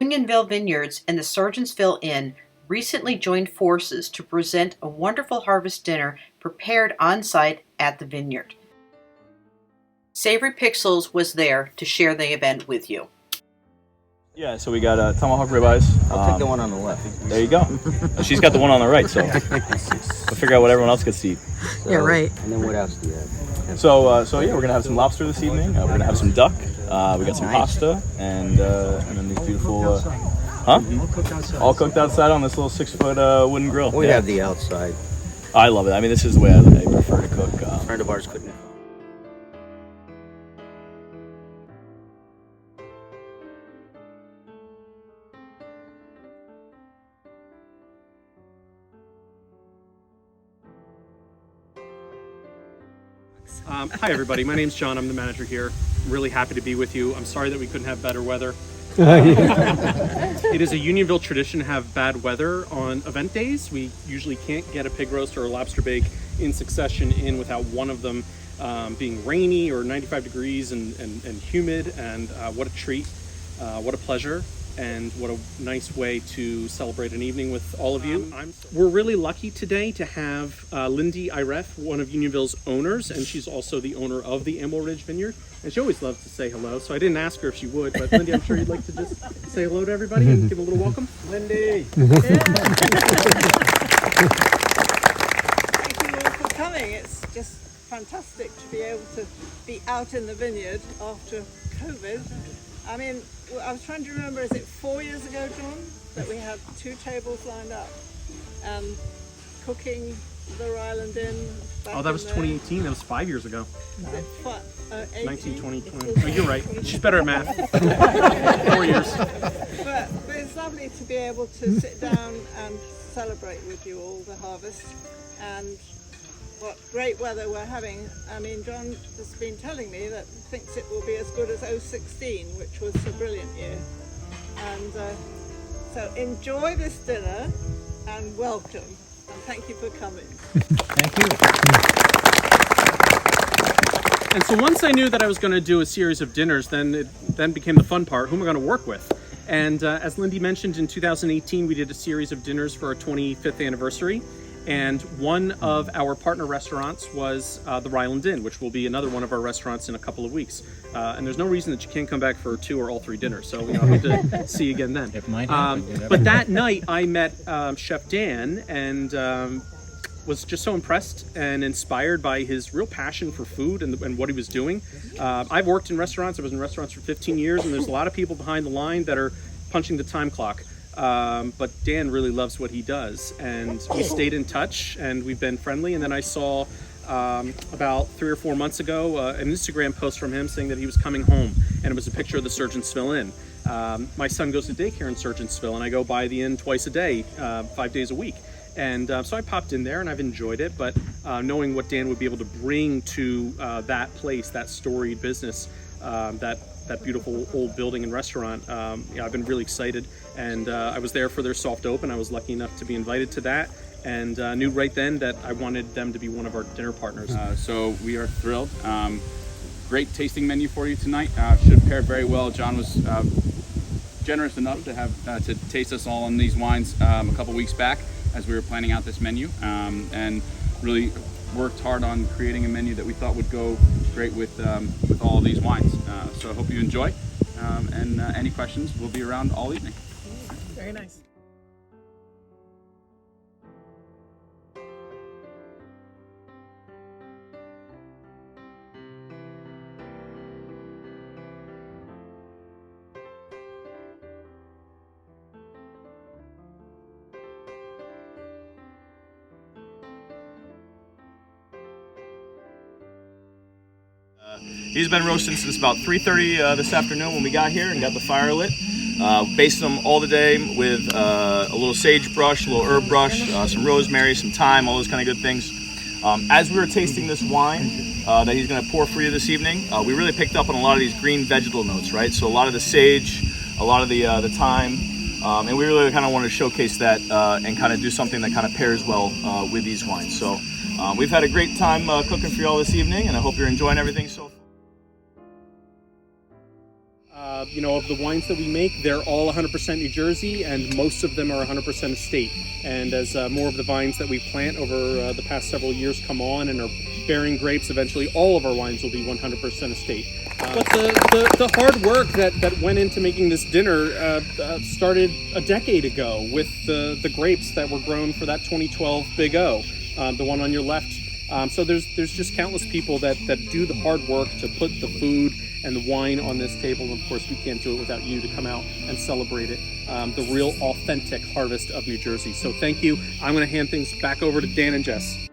Unionville Vineyards and the Sergeantsville Inn recently joined forces to present a wonderful harvest dinner prepared on-site at the vineyard. Savory Pixels was there to share the event with you. Yeah, so we got tomahawk ribeyes. I'll take the one on the left. There you go. She's got the one on the right, so we'll figure out what everyone else gets to eat. So, Yeah, right. And then what else do you have? So yeah, we're gonna have some lobster this evening. We're gonna have some duck. We got some pasta, and then these beautiful, all cooked outside on this little 6-foot wooden grill. We have the outside. I love it. I mean, this is the way I prefer to cook. A friend of ours couldn't. Hi everybody, my name's John, I'm the manager here. I'm really happy to be with you. I'm sorry that we couldn't have better weather. It is a Unionville tradition to have bad weather on event days. We usually can't get a pig roast or a lobster bake in succession in without one of them being rainy or 95 degrees and humid, and what a treat, what a pleasure. And what a nice way to celebrate an evening with all of you. We're really lucky today to have Lindy Iref, one of Unionville's owners, and she's also the owner of the Amwell Ridge Vineyard. And she always loves to say hello, so I didn't ask her if she would, but Lindy, I'm sure you'd like to just say hello to everybody and give a little welcome. Lindy! Thank you all for coming. It's just fantastic to be able to be out in the vineyard after COVID. I mean, I was trying to remember, is it 4 years ago, John, that we had 2 tables lined up and cooking the Rhode Island Inn? Oh, that was 2018, that was 5 years ago. 19, 20, 20. Oh, you're right, she's better at math. 4 years. But it's lovely to be able to sit down and celebrate with you all the harvest, and what great weather we're having. I mean, John has been telling me that he thinks it will be as good as 2016, which was a brilliant year. And so enjoy this dinner and welcome. And thank you for coming. Thank you. And so once I knew that I was going to do a series of dinners, then it became the fun part. Who am I going to work with? And as Lindy mentioned, in 2018, we did a series of dinners for our 25th anniversary. And one of our partner restaurants was the Rhode Island Inn, which will be another one of our restaurants in a couple of weeks. And there's no reason that you can't come back for 2 or all 3 dinners. So I hope to see you again then. It might happen. But that night I met Chef Dan and was just so impressed and inspired by his real passion for food and what he was doing. I've worked in restaurants. I was in restaurants for 15 years, and there's a lot of people behind the line that are punching the time clock. But Dan really loves what he does, and we stayed in touch and we've been friendly. And then I saw about 3 or 4 months ago an Instagram post from him saying that he was coming home, and it was a picture of the Sergeantsville Inn. My son goes to daycare in Sergeantsville, and I go by the inn twice a day, 5 days a week. And so I popped in there and I've enjoyed it, but knowing what Dan would be able to bring to that place, that storied business, that beautiful old building and restaurant, I've been really excited. And I was there for their soft open. I was lucky enough to be invited to that, and knew right then that I wanted them to be one of our dinner partners. So we are thrilled. Great tasting menu for you tonight. Should pair very well. John was generous enough to have to taste us all on these wines a couple weeks back as we were planning out this menu, and really worked hard on creating a menu that we thought would go great with all of these wines. So I hope you enjoy, and any questions, we'll be around all evening. Very nice. He's been roasting since about 3:30 this afternoon when we got here and got the fire lit. Basted them all the day with a little sagebrush, a little herb brush, some rosemary, some thyme, all those kind of good things. As we were tasting this wine that he's going to pour for you this evening, we really picked up on a lot of these green vegetal notes, right? So a lot of the sage, a lot of the thyme, and we really kind of want to showcase that and kind of do something that kind of pairs well with these wines. So we've had a great time cooking for you all this evening, and I hope you're enjoying everything so far. of the wines that we make, they're all 100% New Jersey, and most of them are 100% estate. And as more of the vines that we plant over the past several years come on and are bearing grapes, eventually all of our wines will be 100% estate. But the hard work that went into making this dinner started a decade ago with the grapes that were grown for that 2012 Big O, the one on your left. So there's just countless people that do the hard work to put the food and the wine on this table. And of course, we can't do it without you to come out and celebrate it. The real authentic harvest of New Jersey. So thank you. I'm going to hand things back over to Dan and Jess.